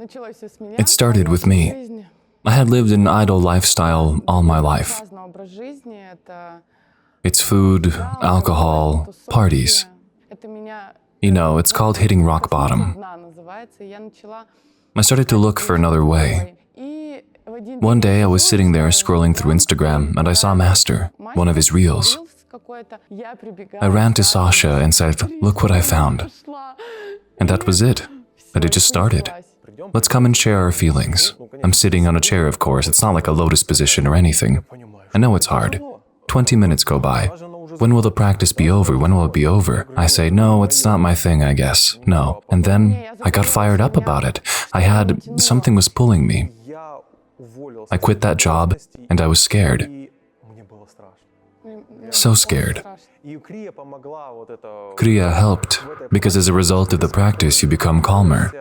It started with me. I had lived an idle lifestyle all my life. It's food, alcohol, parties. You know, it's called hitting rock bottom. I started to look for another way. One day I was sitting there scrolling through Instagram and I saw Master, one of his reels. I ran to Sasha and said, "Look what I found." And that was it. And it just started. Let's come and share our feelings. I'm sitting on a chair, of course. It's not like a lotus position or anything. I know it's hard. 20 minutes go by. When will the practice be over? When will it be over? I say, no, it's not my thing, I guess. No. And then I got fired up about it. Something was pulling me. I quit that job and I was scared. So scared. Kriya helped because as a result of the practice, you become calmer.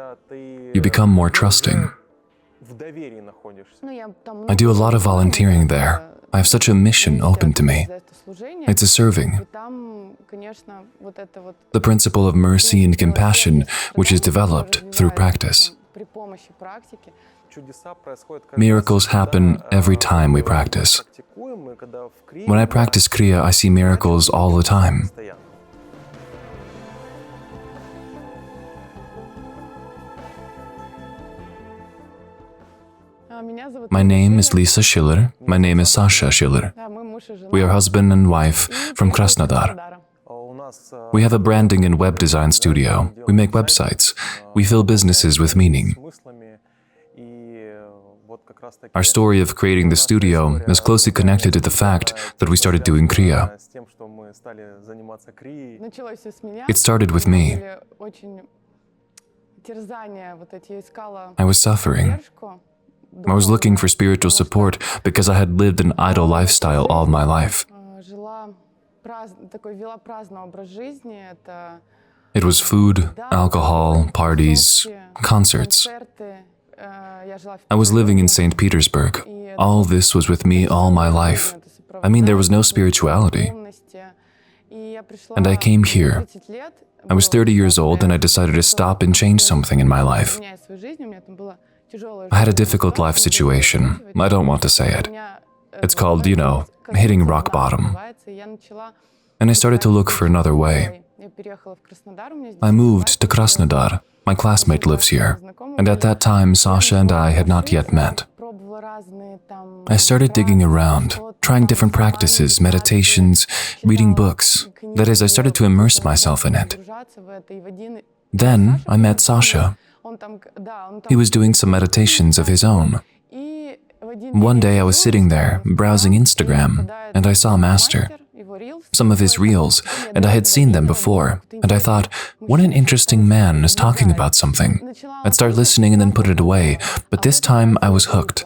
You become more trusting. I do a lot of volunteering there. I have such a mission open to me. It's a serving. The principle of mercy and compassion, which is developed through practice. Miracles happen every time we practice. When I practice Kriya, I see miracles all the time. My name is Lisa Schiller. My name is Sasha Schiller. We are husband and wife from Krasnodar. We have a branding and web design studio. We make websites. We fill businesses with meaning. Our story of creating the studio is closely connected to the fact that we started doing Kriya. It started with me. I was suffering. I was looking for spiritual support because I had lived an idle lifestyle all my life. It was food, alcohol, parties, concerts. I was living in St. Petersburg. All this was with me all my life. I mean, there was no spirituality. And I came here. I was 30 years old and I decided to stop and change something in my life. I had a difficult life situation. I don't want to say it. It's called, you know, hitting rock bottom. And I started to look for another way. I moved to Krasnodar. My classmate lives here. And at that time, Sasha and I had not yet met. I started digging around, trying different practices, meditations, reading books. That is, I started to immerse myself in it. Then I met Sasha. He was doing some meditations of his own. One day I was sitting there, browsing Instagram, and I saw Master, some of his reels, and I had seen them before, and I thought, what an interesting man is talking about something. I'd start listening and then put it away, but this time I was hooked.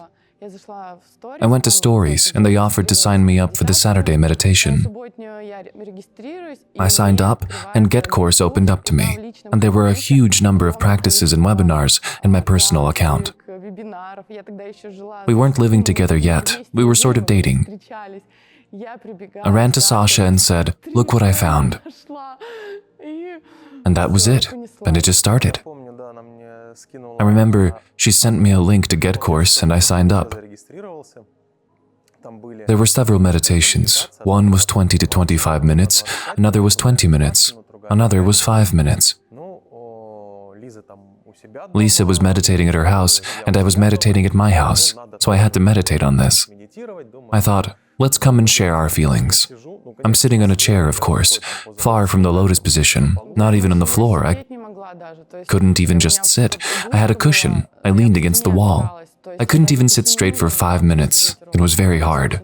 I went to Stories, and they offered to sign me up for the Saturday meditation. I signed up, and Get Course opened up to me, and there were a huge number of practices and webinars in my personal account. We weren't living together yet. We were sort of dating. I ran to Sasha and said, "Look what I found." And that was it. And it just started. I remember she sent me a link to Get Course and I signed up. There were several meditations. One was 20 to 25 minutes, another was 20 minutes, another was 5 minutes. Lisa was meditating at her house and I was meditating at my house, so I had to meditate on this. I thought, let's come and share our feelings. I'm sitting on a chair, of course, far from the lotus position, not even on the floor. I couldn't even just sit. I had a cushion. I leaned against the wall. I couldn't even sit straight for 5 minutes. It was very hard.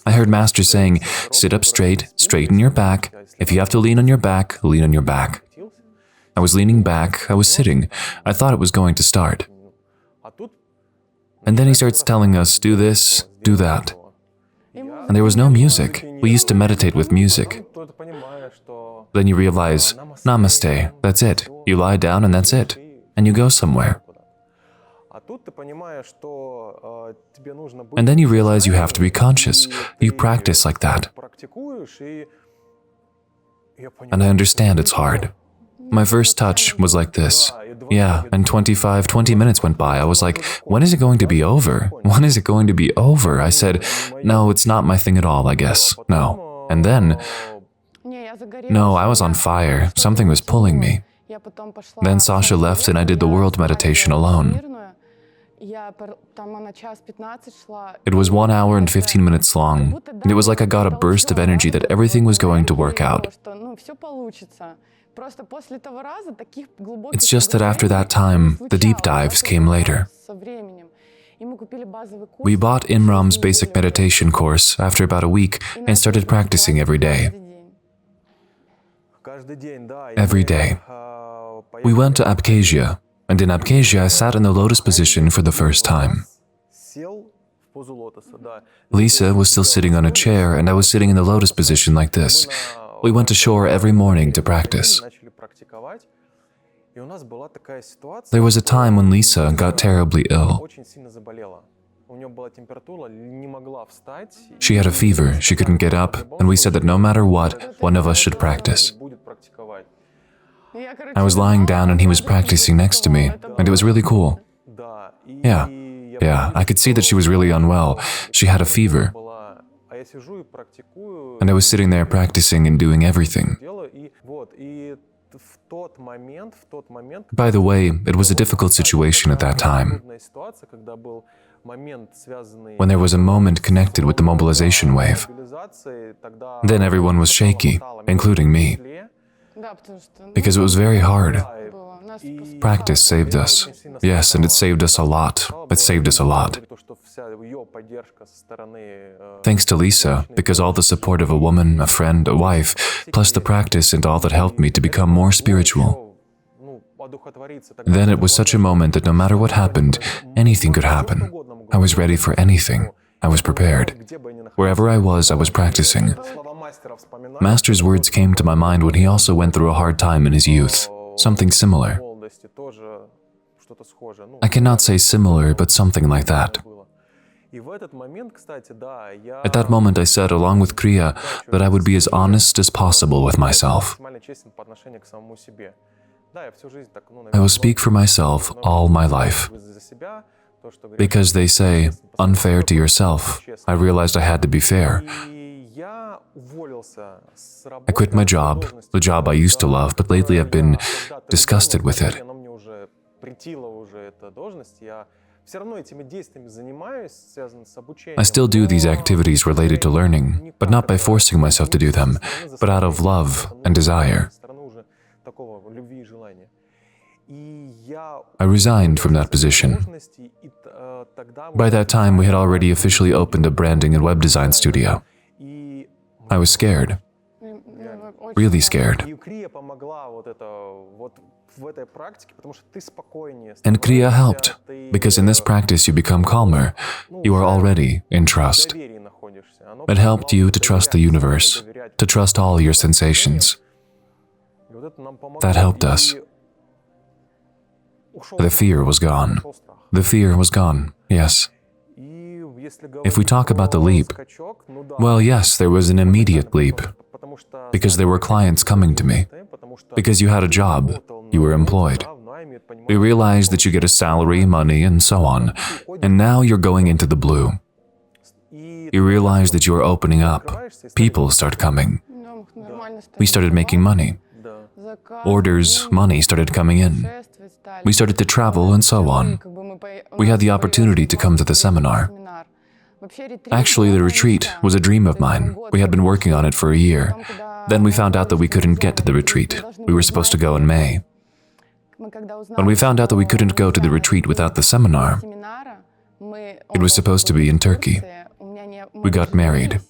I heard Master saying, sit up straight, straighten your back. If you have to lean on your back, lean on your back. I was leaning back, I was sitting. I thought it was going to start. And then he starts telling us, do this, do that. And there was no music. We used to meditate with music. Then you realize, namaste, that's it. You lie down and that's it. And you go somewhere. And then you realize you have to be conscious. You practice like that. And I understand it's hard. My first touch was like this. Yeah, and 20 minutes went by. I was like, when is it going to be over? When is it going to be over? I said, no, it's not my thing at all, I guess. No. And then, no, I was on fire. Something was pulling me. Then Sasha left and I did the world meditation alone. It was 1 hour and 15 minutes long, and it was like I got a burst of energy that everything was going to work out. It's just that after that time, the deep dives came later. We bought Imram's basic meditation course after about a week and started practicing every day. Every day. We went to Abkhazia, and in Abkhazia I sat in the lotus position for the first time. Lisa was still sitting on a chair and I was sitting in the lotus position like this. We went to shore every morning to practice. There was a time when Lisa got terribly ill. She had a fever, she couldn't get up, and we said that no matter what, one of us should practice. I was lying down and he was practicing next to me, and it was really cool. Yeah, I could see that she was really unwell. She had a fever. And I was sitting there practicing and doing everything. By the way, it was a difficult situation at that time. When there was a moment connected with the mobilization wave, then everyone was shaky, including me. Because it was very hard. Practice saved us. Yes, and it saved us a lot. It saved us a lot. Thanks to Lisa, because all the support of a woman, a friend, a wife, plus the practice and all that helped me to become more spiritual. Then it was such a moment that no matter what happened, anything could happen. I was ready for anything. I was prepared. Wherever I was practicing. Master's words came to my mind when he also went through a hard time in his youth. Something similar. I cannot say similar, but something like that. At that moment I said, along with Kriya, that I would be as honest as possible with myself. I will speak for myself all my life. Because they say, unfair to yourself, I realized I had to be fair. I quit my job, the job I used to love, but lately I've been disgusted with it. I still do these activities related to learning, but not by forcing myself to do them, but out of love and desire. I resigned from that position. By that time, we had already officially opened a branding and web design studio. I was scared. Really scared. And Kriya helped, because in this practice you become calmer. You are already in trust. It helped you to trust the universe, to trust all your sensations. That helped us. The fear was gone. The fear was gone, yes. If we talk about the leap, well, yes, there was an immediate leap. Because there were clients coming to me. Because you had a job, you were employed. We realized that you get a salary, money, and so on. And now you're going into the blue. You realize that you are opening up. People start coming. We started making money. Orders, money started coming in. We started to travel and so on. We had the opportunity to come to the seminar. Actually, the retreat was a dream of mine. We had been working on it for a year. Then we found out that we couldn't get to the retreat. We were supposed to go in May. When we found out that we couldn't go to the retreat without the seminar, it was supposed to be in Turkey. We got married.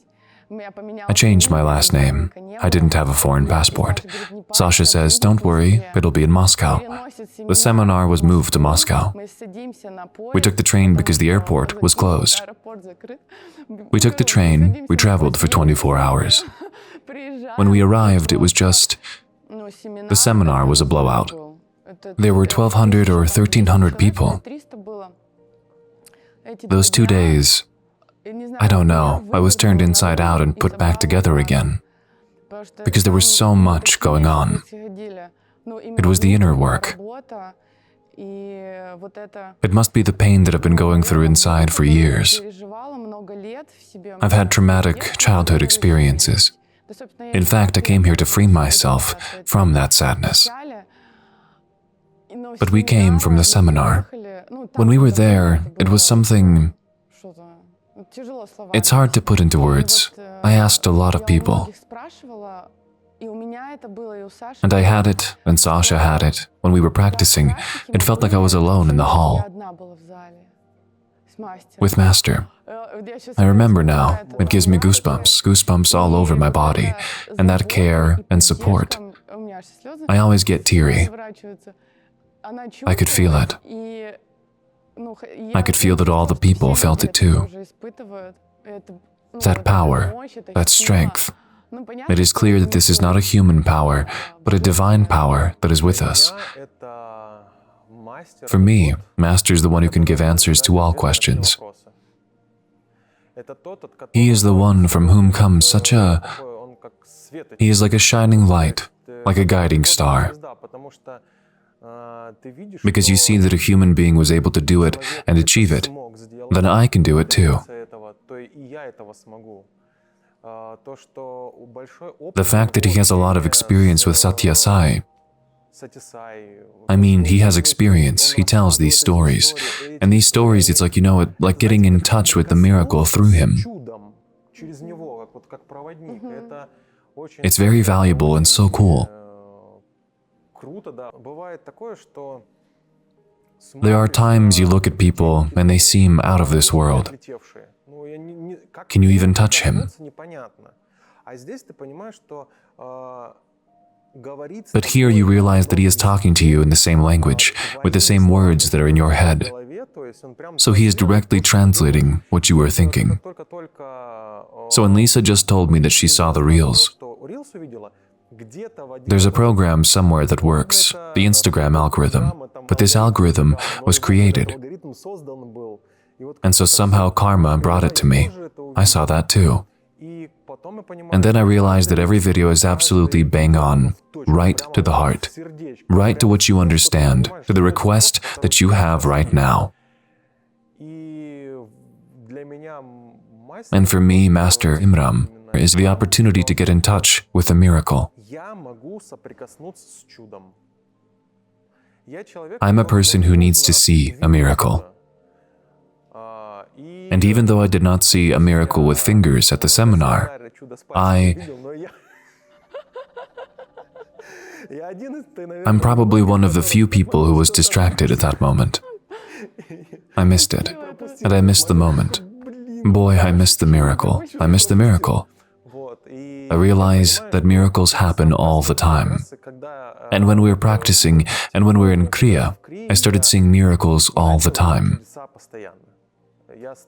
I changed my last name. I didn't have a foreign passport. Sasha says, don't worry, it'll be in Moscow. The seminar was moved to Moscow. We took the train because the airport was closed. We took the train, we traveled for 24 hours. When we arrived, it was just... The seminar was a blowout. There were 1,200 or 1,300 people. Those 2 days, I don't know, I was turned inside out and put back together again. Because there was so much going on. It was the inner work. It must be the pain that I've been going through inside for years. I've had traumatic childhood experiences. In fact, I came here to free myself from that sadness. But we came from the seminar. When we were there, it was something... It's hard to put into words. I asked a lot of people. And I had it, and Sasha had it. When we were practicing, it felt like I was alone in the hall. With Master. I remember now, it gives me goosebumps all over my body, and that care and support. I always get teary. I could feel it. I could feel that all the people felt it too. That power, that strength. It is clear that this is not a human power, but a divine power that is with us. For me, Master is the one who can give answers to all questions. He is the one from whom comes such a... He is like a shining light, like a guiding star. Because you see that a human being was able to do it and achieve it, then I can do it too. The fact that he has a lot of experience with Satya Sai, I mean, he has experience, he tells these stories. And these stories, it's like, like getting in touch with the miracle through him. It's very valuable and so cool. There are times you look at people and they seem out of this world. Can you even touch him? But here you realize that he is talking to you in the same language, with the same words that are in your head. So he is directly translating what you are thinking. So when Lisa just told me that she saw the reels, there's a program somewhere that works, the Instagram algorithm, but this algorithm was created. And so somehow karma brought it to me. I saw that too. And then I realized that every video is absolutely bang on, right to the heart, right to what you understand, to the request that you have right now. And for me, Master Imram is the opportunity to get in touch with a miracle. I'm a person who needs to see a miracle. And even though I did not see a miracle with fingers at the seminar, I'm probably one of the few people who was distracted at that moment. I missed it, and I missed the moment. Boy, I missed the miracle. I missed the miracle. I realize that miracles happen all the time. And when we're practicing, and when we're in Kriya, I started seeing miracles all the time.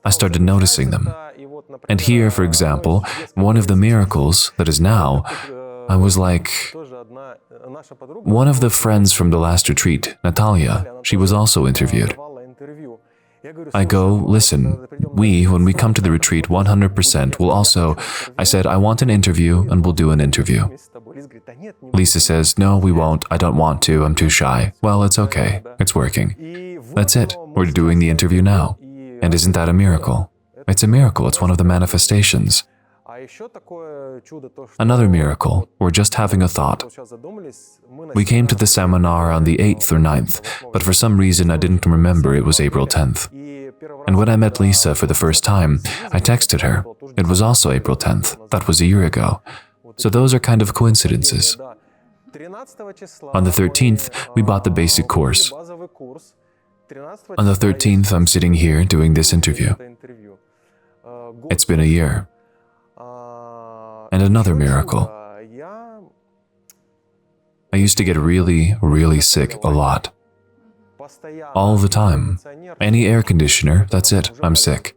I started noticing them. And here, for example, one of the miracles that is now, I was like... One of the friends from the last retreat, Natalia, she was also interviewed. I go, listen, when we come to the retreat, 100% will also... I said, I want an interview, and we'll do an interview. Lisa says, no, we won't, I don't want to, I'm too shy. Well, it's okay, it's working. That's it, we're doing the interview now. And isn't that a miracle? It's a miracle, it's one of the manifestations. Another miracle, we're just having a thought. We came to the seminar on the 8th or 9th, but for some reason I didn't remember it was April 10th. And when I met Lisa for the first time, I texted her. It was also April 10th, that was a year ago. So those are kind of coincidences. On the 13th, we bought the basic course. On the 13th, I'm sitting here doing this interview. It's been a year. And another miracle. I used to get really, really sick a lot. All the time. Any air conditioner, that's it, I'm sick.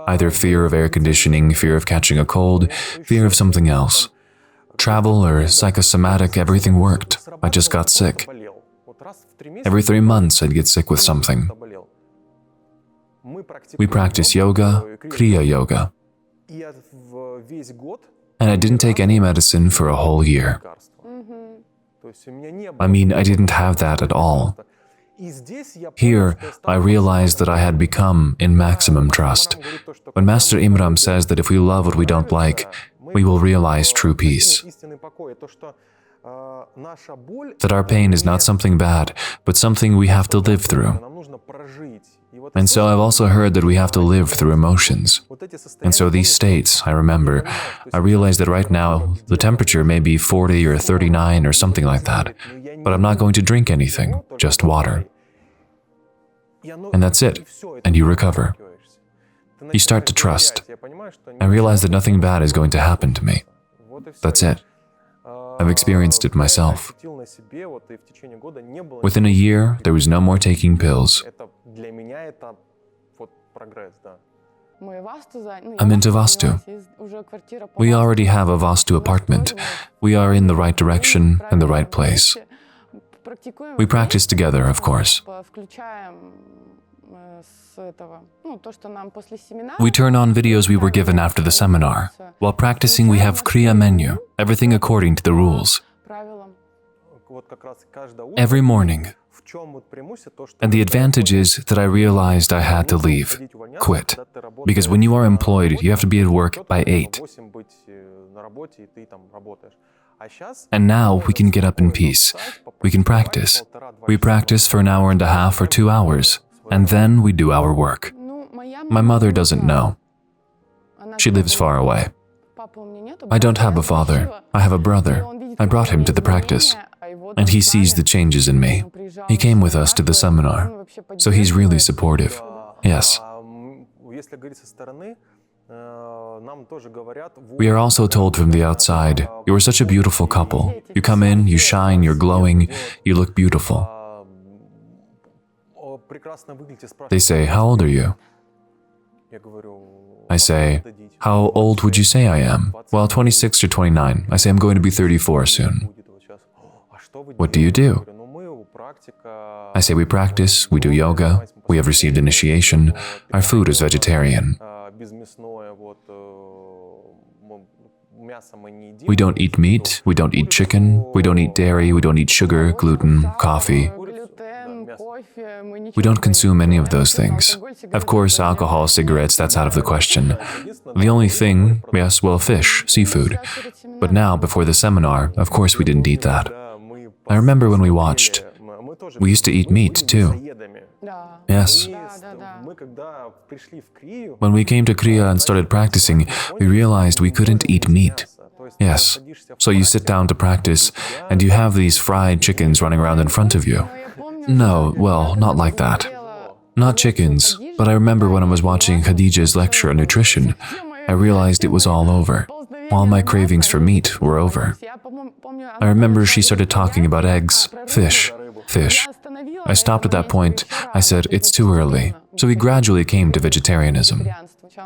Either fear of air conditioning, fear of catching a cold, fear of something else. Travel or psychosomatic, everything worked. I just got sick. Every 3 months I'd get sick with something. We practice yoga, Kriya yoga. And I didn't take any medicine for a whole year. I mean, I didn't have that at all. Here, I realized that I had become in maximum trust. When Master Imram says that if we love what we don't like, we will realize true peace. That our pain is not something bad, but something we have to live through. And so I've also heard that we have to live through emotions. And so these states, I remember, I realize that right now, the temperature may be 40 or 39 or something like that, but I'm not going to drink anything, just water. And that's it, and you recover. You start to trust. I realize that nothing bad is going to happen to me. That's it. I've experienced it myself. Within a year, there was no more taking pills. I'm into Vastu. We already have a Vastu apartment. We are in the right direction and the right place. We practice together, of course. We turn on videos we were given after the seminar. While practicing, we have Kriya menu, everything according to the rules. Every morning. And the advantage is that I realized I had to leave, quit. Because when you are employed, you have to be at work by 8. And now we can get up in peace. We can practice. We practice for an hour and a half or 2 hours, and then we do our work. My mother doesn't know. She lives far away. I don't have a father. I have a brother. I brought him to the practice, and he sees the changes in me. He came with us to the seminar, so he's really supportive. Yes. We are also told from the outside, you are such a beautiful couple. You come in, you shine, you're glowing, you look beautiful. They say, how old are you? I say, how old would you say I am? Well, 26 or 29. I say I'm going to be 34 soon. What do you do? I say we practice, we do yoga, we have received initiation, our food is vegetarian. We don't eat meat, we don't eat chicken, we don't eat dairy, we don't eat sugar, gluten, coffee. We don't consume any of those things. Of course, alcohol, cigarettes, that's out of the question. The only thing, yes, well, fish, seafood. But now, before the seminar, of course we didn't eat that. I remember when we watched, we used to eat meat too. Yes. When we came to Kriya and started practicing, we realized we couldn't eat meat. Yes. So you sit down to practice, and you have these fried chickens running around in front of you. No, well, not like that. Not chickens, but I remember when I was watching Khadija's lecture on nutrition, I realized it was all over. All my cravings for meat were over. I remember she started talking about eggs, fish. I stopped at that point. I said, it's too early. So we gradually came to vegetarianism.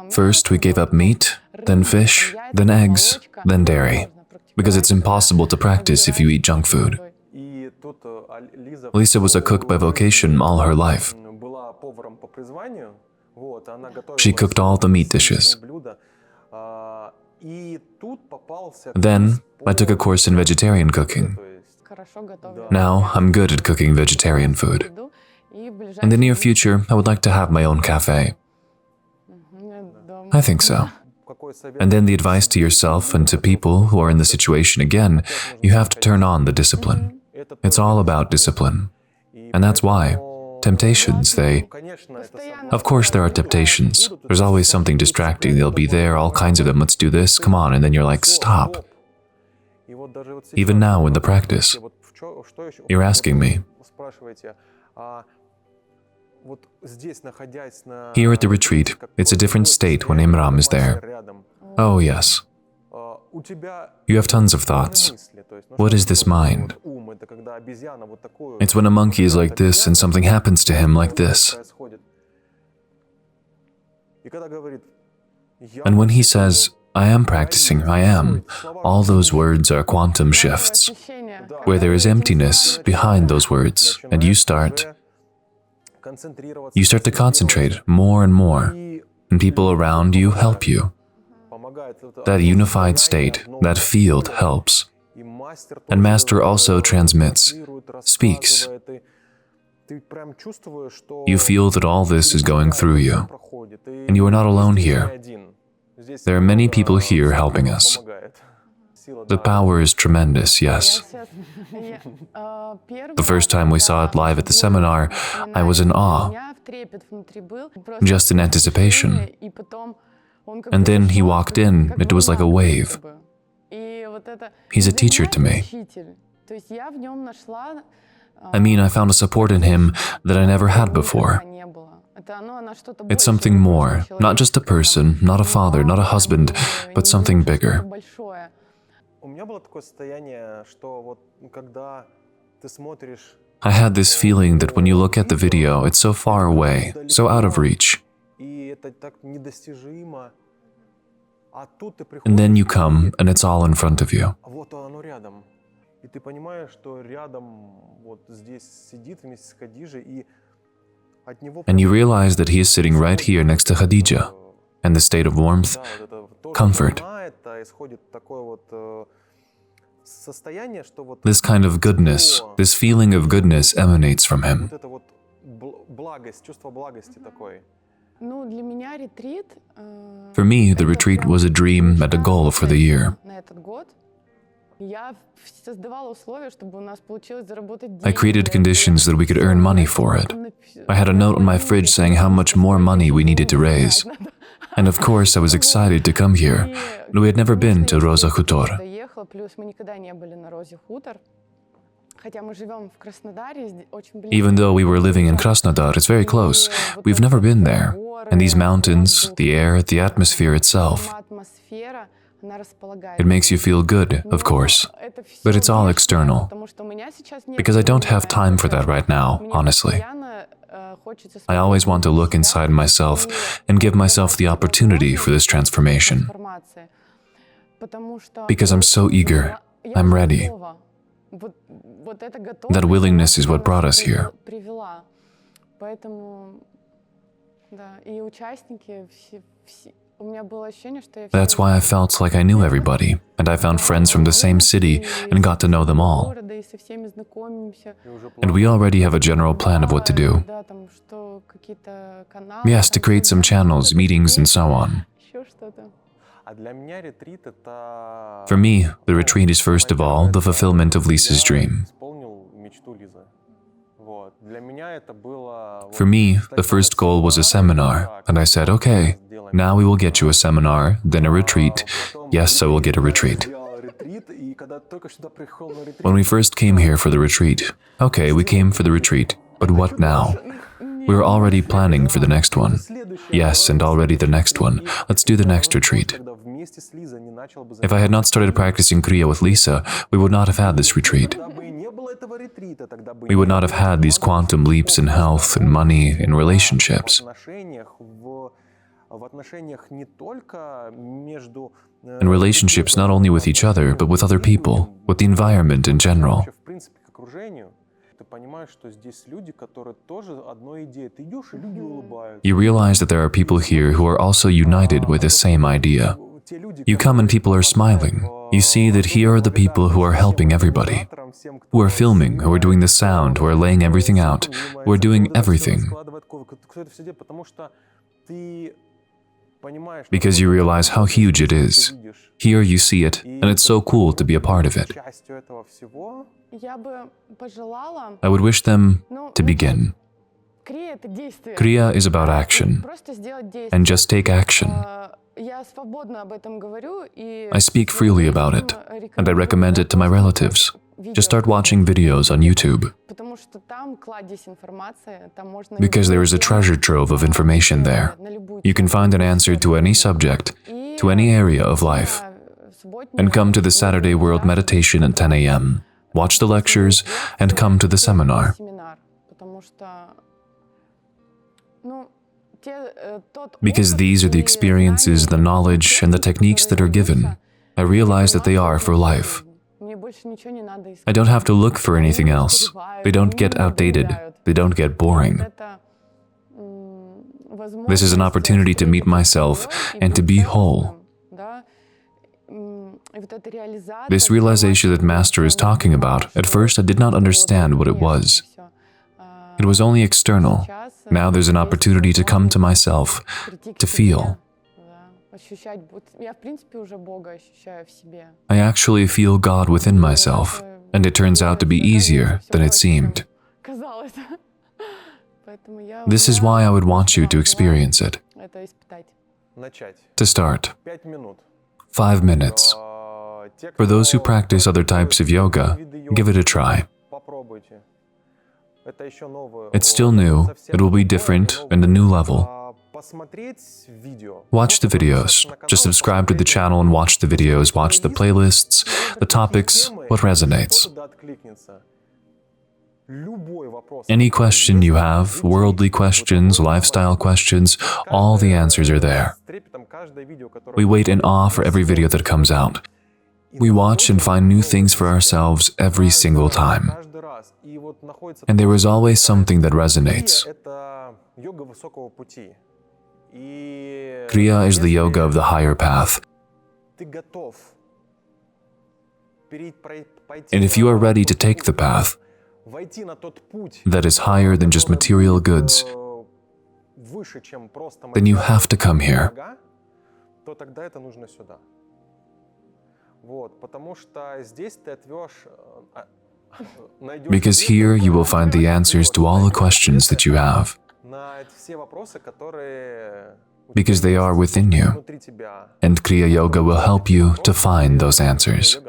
First, we gave up meat, then fish, then eggs, then dairy. Because it's impossible to practice if you eat junk food. Lisa was a cook by vocation all her life. She cooked all the meat dishes. Then, I took a course in vegetarian cooking. Now, I'm good at cooking vegetarian food. In the near future, I would like to have my own cafe. I think so. And then the advice to yourself and to people who are in the situation again, you have to turn on the discipline. It's all about discipline. And that's why. Temptations, Of course there are temptations. There's always something distracting. They'll be there, all kinds of them. Let's do this, come on. And then you're like, stop. Even now in the practice, you're asking me. Here at the retreat, it's a different state when Imram is there. Oh yes. You have tons of thoughts. What is this mind? It's when a monkey is like this and something happens to him like this. And when he says, I am practicing, I am, all those words are quantum shifts, where there is emptiness behind those words, and you start to concentrate more and more, and people around you help you. That unified state, that field helps. And Master also transmits, speaks. You feel that all this is going through you, and you are not alone here. There are many people here helping us. The power is tremendous, yes. The first time we saw it live at the seminar, I was in awe, just in anticipation. And then he walked in, it was like a wave. He's a teacher to me. I mean, I found a support in him that I never had before. It's something more, not just a person, not a father, not a husband, but something bigger. I had this feeling that when you look at the video, it's so far away, so out of reach. And then you come, and it's all in front of you. And you realize that he is sitting right here next to Khadija, and the state of warmth, comfort. This kind of goodness, this feeling of goodness emanates from him. For me, the retreat was a dream and a goal for the year. I created conditions that we could earn money for it. I had a note on my fridge saying how much more money we needed to raise. And of course, I was excited to come here. We had never been to Roza Khutor. Even though we were living in Krasnodar, it's very close. We've never been there. And these mountains, the air, the atmosphere itself, it makes you feel good, of course. But it's all external. Because I don't have time for that right now, honestly. I always want to look inside myself and give myself the opportunity for this transformation. Because I'm so eager. I'm ready. That willingness is what brought us here. That's why I felt like I knew everybody, and I found friends from the same city and got to know them all. And we already have a general plan of what to do. Yes, to create some channels, meetings, and so on. For me, the retreat is first of all the fulfillment of Lisa's dream. For me, the first goal was a seminar, and I said, okay, now we will get you a seminar, then a retreat. Yes, I will get a retreat. When we first came here for the retreat, okay, we came for the retreat, but what now? We were already planning for the next one. Yes, and already the next one. Let's do the next retreat. If I had not started practicing Kriya with Lisa, we would not have had this retreat. We would not have had these quantum leaps in health, in money, in relationships. In relationships not only with each other, but with other people, with the environment in general. You realize that there are people here who are also united with the same idea. You come and people are smiling. You see that here are the people who are helping everybody, who are filming, who are doing the sound, who are laying everything out, who are doing everything. Because you realize how huge it is. Here you see it, and it's so cool to be a part of it. I would wish them to begin. Kriya is about action, and just take action. I speak freely about it, and I recommend it to my relatives. Just start watching videos on YouTube. Because there is a treasure trove of information there. You can find an answer to any subject, to any area of life. And come to the Saturday World Meditation at 10 a.m. Watch the lectures, and come to the seminar. Because these are the experiences, the knowledge, and the techniques that are given. I realize that they are for life. I don't have to look for anything else. They don't get outdated. They don't get boring. This is an opportunity to meet myself and to be whole. This realization that Master is talking about, at first I did not understand what it was. It was only external. Now there's an opportunity to come to myself, to feel. I actually feel God within myself, and it turns out to be easier than it seemed. This is why I would want you to experience it. To start, 5 minutes. For those who practice other types of yoga, give it a try. It's still new, it will be different and a new level. Watch the videos. Just subscribe to the channel and watch the videos, watch the playlists, the topics, what resonates. Any question you have, worldly questions, lifestyle questions, all the answers are there. We wait in awe for every video that comes out. We watch and find new things for ourselves every single time. And there is always something that resonates. Kriya is the yoga of the higher path. And if you are ready to take the path that is higher than just material goods, then you have to come here. Because here you will find the answers to all the questions that you have. Because they are within you. And Kriya Yoga will help you to find those answers.